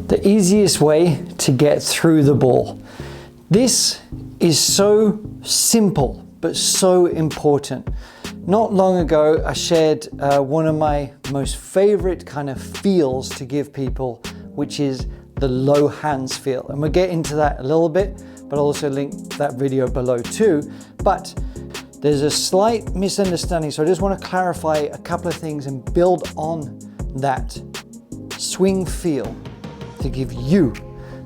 The easiest way to get through the ball. This is so simple, but so important. Not long ago, I shared one of my most favorite kind of feels to give people, which is the low hands feel. And we'll get into that a little bit, but I'll also link that video below too. But there's a slight misunderstanding. So I just want to clarify a couple of things and build on that swing feel to give you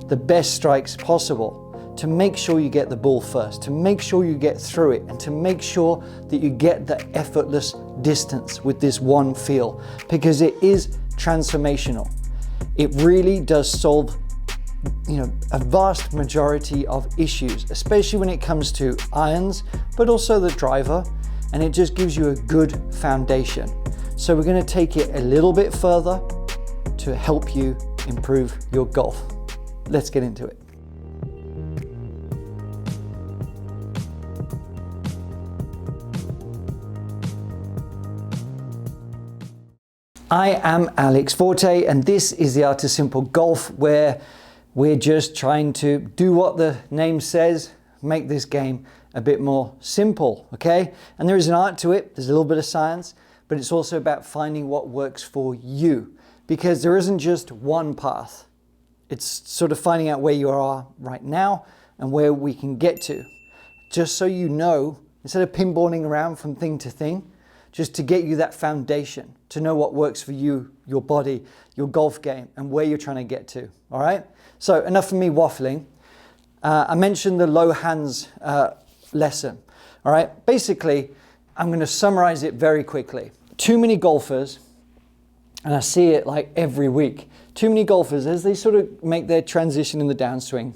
the best strikes possible, to make sure you get the ball first, to make sure you get through it, and to make sure that you get the effortless distance with this one feel, because it is transformational. It really does solve, a vast majority of issues, especially when it comes to irons, but also the driver, and it just gives you a good foundation. So we're going to take it a little bit further to help you improve your golf. Let's get into it. I am Alex Forte, and this is the Art of Simple Golf, where we're just trying to do what the name says, make this game a bit more simple, okay? And there is an art to it, there's a little bit of science, but it's also about finding what works for you, because there isn't just one path. It's sort of finding out where you are right now and where we can get to. Just so you know, instead of pinballing around from thing to thing, just to get you that foundation, to know what works for you, your body, your golf game, and where you're trying to get to, all right? So enough of me waffling. I mentioned the low hands lesson, all right? Basically, I'm gonna summarize it very quickly. Too many golfers, and I see it like every week, too many golfers, as they sort of make their transition in the downswing,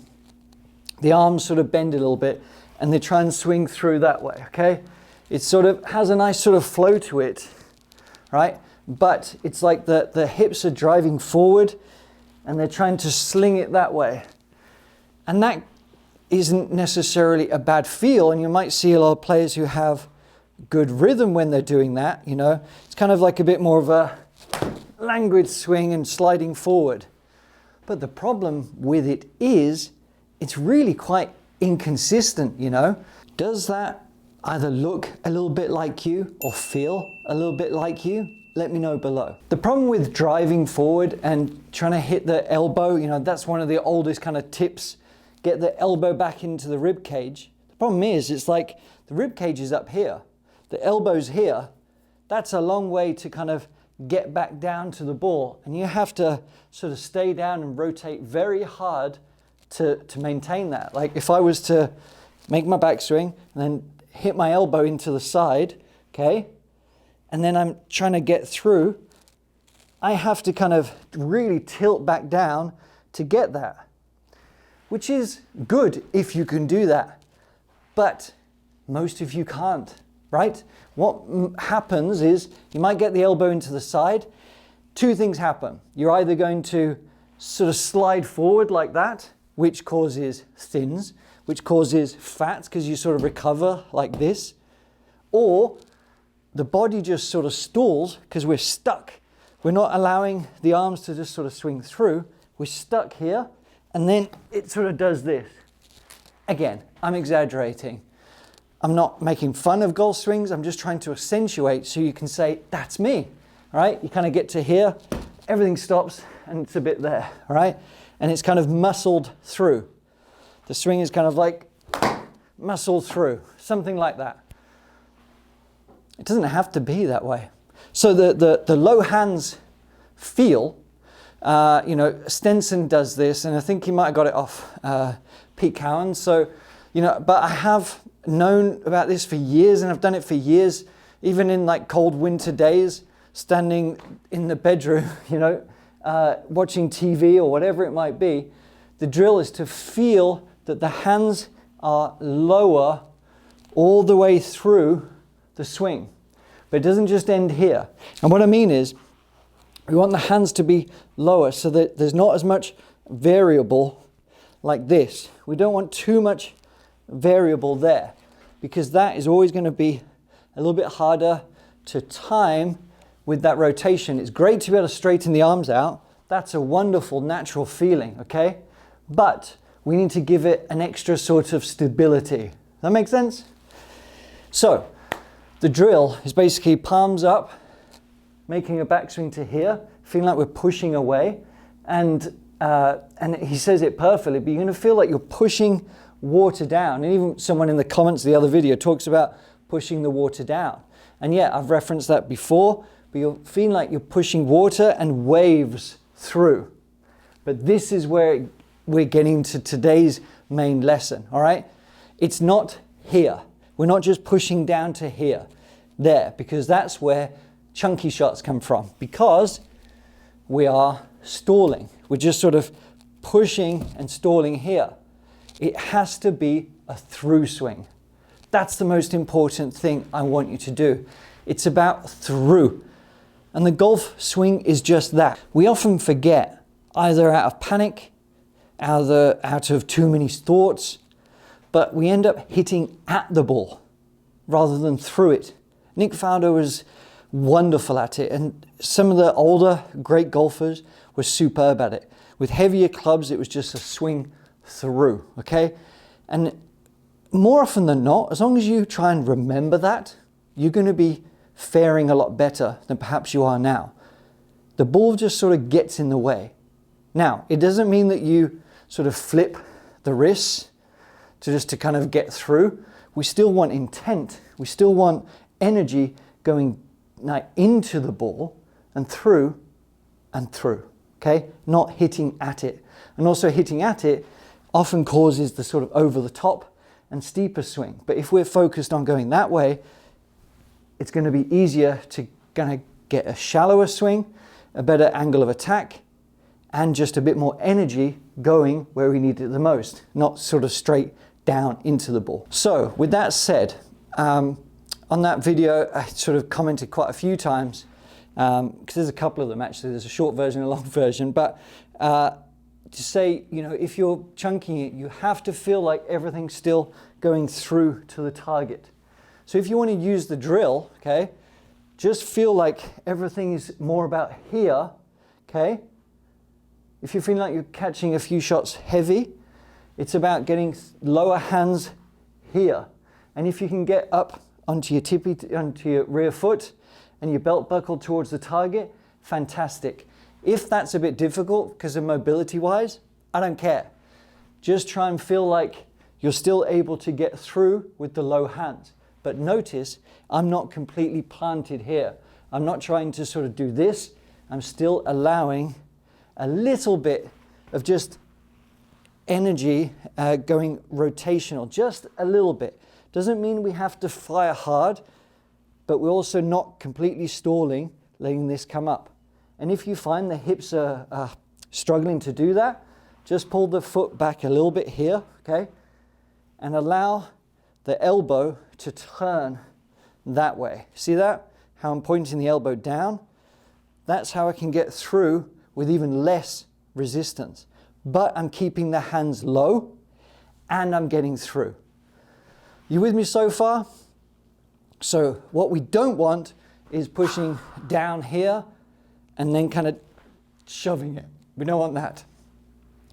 the arms sort of bend a little bit, and they try and swing through that way, okay? It sort of has a nice sort of flow to it, right? But it's like the hips are driving forward and they're trying to sling it that way. And that isn't necessarily a bad feel, and you might see a lot of players who have good rhythm when they're doing that, It's kind of like a bit more of a languid swing and sliding forward. But the problem with it is it's really quite inconsistent, Does that either look a little bit like you or feel a little bit like you? Let me know below. The problem with driving forward and trying to hit the elbow, that's one of the oldest kind of tips. Get the elbow back into the rib cage. The problem is, it's like the rib cage is up here, the elbow's here. That's a long way to kind of get back down to the ball, and you have to sort of stay down and rotate very hard to maintain that. Like if I was to make my backswing and then hit my elbow into the side, okay, and then I'm trying to get through, I have to kind of really tilt back down to get that, which is good if you can do that, but most of you can't, right? What happens is you might get the elbow into the side. Two things happen. You're either going to sort of slide forward like that, which causes thins, which causes fats because you sort of recover like this, or the body just sort of stalls because we're stuck. We're not allowing the arms to just sort of swing through. We're stuck here, and then it sort of does this. Again, I'm exaggerating. I'm not making fun of golf swings. I'm just trying to accentuate so you can say, that's me, all right? You kind of get to here, everything stops, and it's a bit there, all right? And it's kind of muscled through. The swing is kind of like muscled through, something like that. It doesn't have to be that way. So the low hands feel, Stenson does this, and I think he might have got it off Pete Cowan. So, but I have known about this for years, and I've done it for years, even in like cold winter days, standing in the bedroom, watching TV or whatever it might be. The drill is to feel that the hands are lower all the way through the swing. But it doesn't just end here. And what I mean is, we want the hands to be lower so that there's not as much variable like this. We don't want too much variable there, because that is always going to be a little bit harder to time with that rotation. It's great to be able to straighten the arms out, That's a wonderful natural feeling, okay? But we need to give it an extra sort of stability. That make sense? So the drill is basically palms up, making a backswing to here, feeling like we're pushing away, and he says it perfectly, but you're going to feel like you're pushing water down. And even someone in the comments of the other video talks about pushing the water down. And yeah, I've referenced that before, but you're feeling like you're pushing water and waves through. But this is where we're getting to today's main lesson, all right? It's not here. We're not just pushing down to here, there, because that's where chunky shots come from, because we are stalling. We're just sort of pushing and stalling here. It has to be a through swing. That's the most important thing I want you to do. It's about through. And the golf swing is just that. We often forget, either out of panic, out of too many thoughts, but we end up hitting at the ball rather than through it. Nick Faldo was wonderful at it, and some of the older great golfers were superb at it. With heavier clubs, it was just a swing through, okay? And more often than not, as long as you try and remember that, you're going to be faring a lot better than perhaps you are now. The ball just sort of gets in the way. Now, it doesn't mean that you sort of flip the wrists to kind of get through. We still want intent. We still want energy going into the ball and through, okay? Not hitting at it. And also hitting at it often causes the sort of over the top and steeper swing. But if we're focused on going that way, it's going to be easier to kind of get a shallower swing, a better angle of attack, and just a bit more energy going where we need it the most, not sort of straight down into the ball. So with that said, on that video, I sort of commented quite a few times, because there's a couple of them actually, there's a short version and a long version, but to say, you know, if you're chunking it, you have to feel like everything's still going through to the target. So if you want to use the drill, okay, just feel like everything is more about here, okay? If you're feeling like you're catching a few shots heavy, it's about getting lower hands here. And if you can get up onto your rear foot and your belt buckle towards the target, fantastic. If that's a bit difficult because of mobility wise, I don't care. Just try and feel like you're still able to get through with the low hands. But notice, I'm not completely planted here. I'm not trying to sort of do this. I'm still allowing a little bit of just energy going rotational, just a little bit. Doesn't mean we have to fire hard, but we're also not completely stalling, letting this come up. And if you find the hips are struggling to do that, just pull the foot back a little bit here, okay? And allow the elbow to turn that way. See that? How I'm pointing the elbow down? That's how I can get through with even less resistance. But I'm keeping the hands low and I'm getting through. You with me so far? So what we don't want is pushing down here and then kind of shoving it. We don't want that.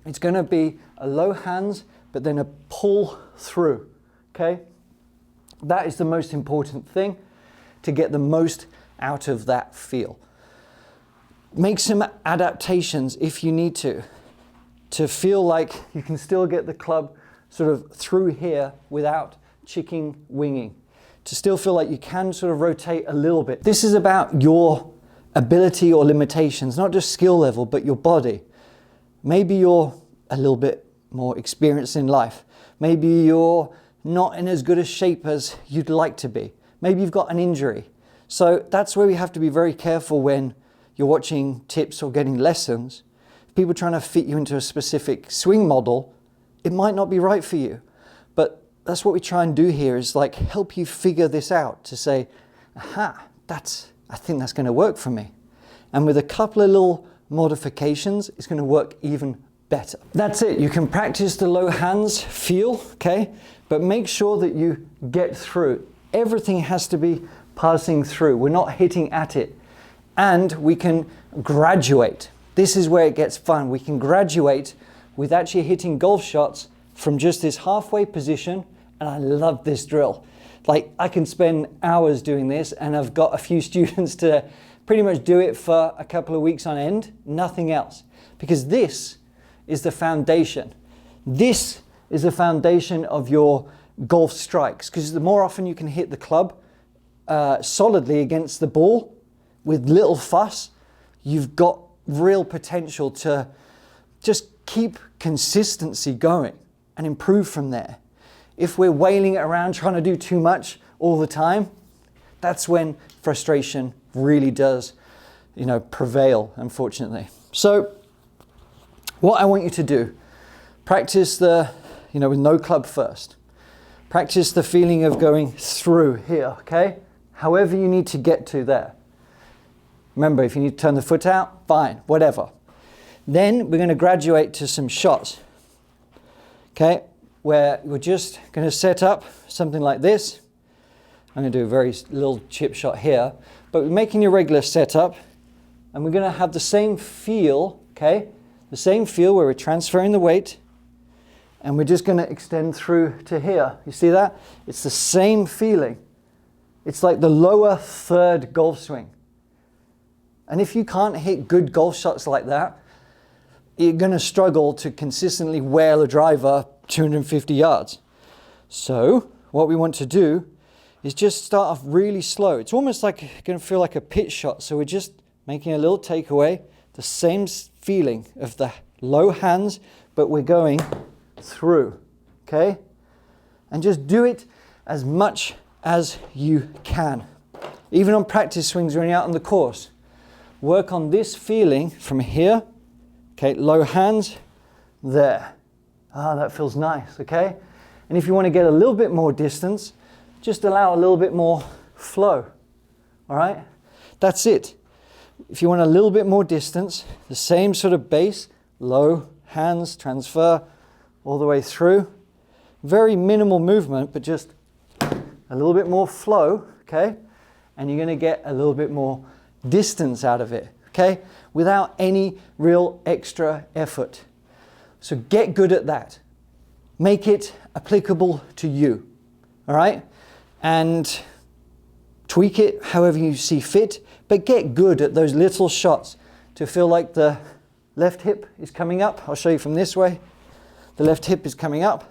It's going to be a low hands, but then a pull through, okay? That is the most important thing to get the most out of that feel. Make some adaptations if you need to feel like you can still get the club sort of through here without chicken winging. To still feel like you can sort of rotate a little bit. This is about your ability or limitations, not just skill level, but your body. Maybe you're a little bit more experienced in life. Maybe you're not in as good a shape as you'd like to be. Maybe you've got an injury. So that's where we have to be very careful when you're watching tips or getting lessons. If people are trying to fit you into a specific swing model, it might not be right for you. But that's what we try and do here, is like help you figure this out, to say, aha, I think that's going to work for me. And with a couple of little modifications, it's going to work even better. That's it. You can practice the low hands feel, okay? But make sure that you get through. Everything has to be passing through. We're not hitting at it. And we can graduate. This is where it gets fun. We can graduate with actually hitting golf shots from just this halfway position, and I love this drill. Like, I can spend hours doing this, and I've got a few students to pretty much do it for a couple of weeks on end, nothing else. Because this is the foundation. This is the foundation of your golf strikes, because the more often you can hit the club solidly against the ball with little fuss, you've got real potential to just keep consistency going and improve from there. If we're wailing it around trying to do too much all the time, that's when frustration really does, prevail, unfortunately. So what I want you to do, practice with no club first. Practice the feeling of going through here, okay? However you need to get to there. Remember, if you need to turn the foot out, fine, whatever. Then we're going to graduate to some shots, okay? Where we're just going to set up something like this. I'm going to do a very little chip shot here, but we're making your regular setup, and we're going to have the same feel, okay? The same feel where we're transferring the weight, and we're just going to extend through to here. You see that? It's the same feeling. It's like the lower third golf swing. And if you can't hit good golf shots like that, you're going to struggle to consistently whale a driver 250 yards. So what we want to do is just start off really slow. It's almost like going to feel like a pitch shot. So we're just making a little takeaway, the same feeling of the low hands, but we're going through, okay? And just do it as much as you can. Even on practice swings when you're out on the course. Work on this feeling from here, okay? Low hands, there. Ah, that feels nice, okay? And if you want to get a little bit more distance, just allow a little bit more flow, all right? That's it. If you want a little bit more distance, the same sort of base, low hands, transfer all the way through. Very minimal movement, but just a little bit more flow, okay? And you're going to get a little bit more distance out of it, okay? Without any real extra effort. So get good at that. Make it applicable to you, all right? And tweak it however you see fit, but get good at those little shots to feel like the left hip is coming up. I'll show you from this way. The left hip is coming up.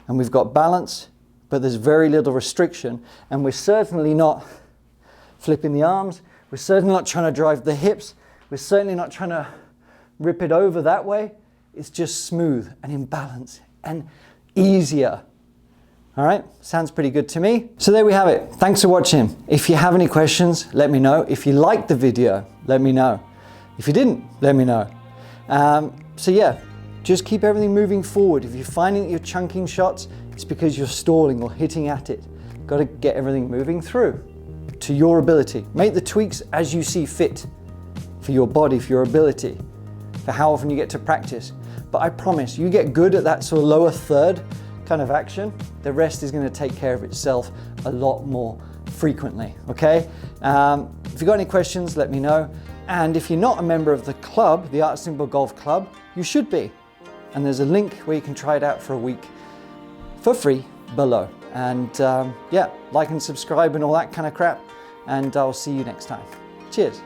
And we've got balance, but there's very little restriction. And we're certainly not flipping the arms. We're certainly not trying to drive the hips. We're certainly not trying to rip it over that way. It's just smooth and in balance and easier. All right, sounds pretty good to me. So there we have it. Thanks for watching. If you have any questions, let me know. If you liked the video, let me know. If you didn't, let me know. So yeah, just keep everything moving forward. If you're finding that you're chunking shots, it's because you're stalling or hitting at it. Got to get everything moving through to your ability. Make the tweaks as you see fit for your body, for your ability, for how often you get to practice. But I promise, you get good at that sort of lower third kind of action, the rest is going to take care of itself a lot more frequently, okay? If you've got any questions, let me know. And if you're not a member of the club, the Art Simple Golf Club, you should be. And there's a link where you can try it out for a week for free below. And yeah, like and subscribe and all that kind of crap. And I'll see you next time. Cheers.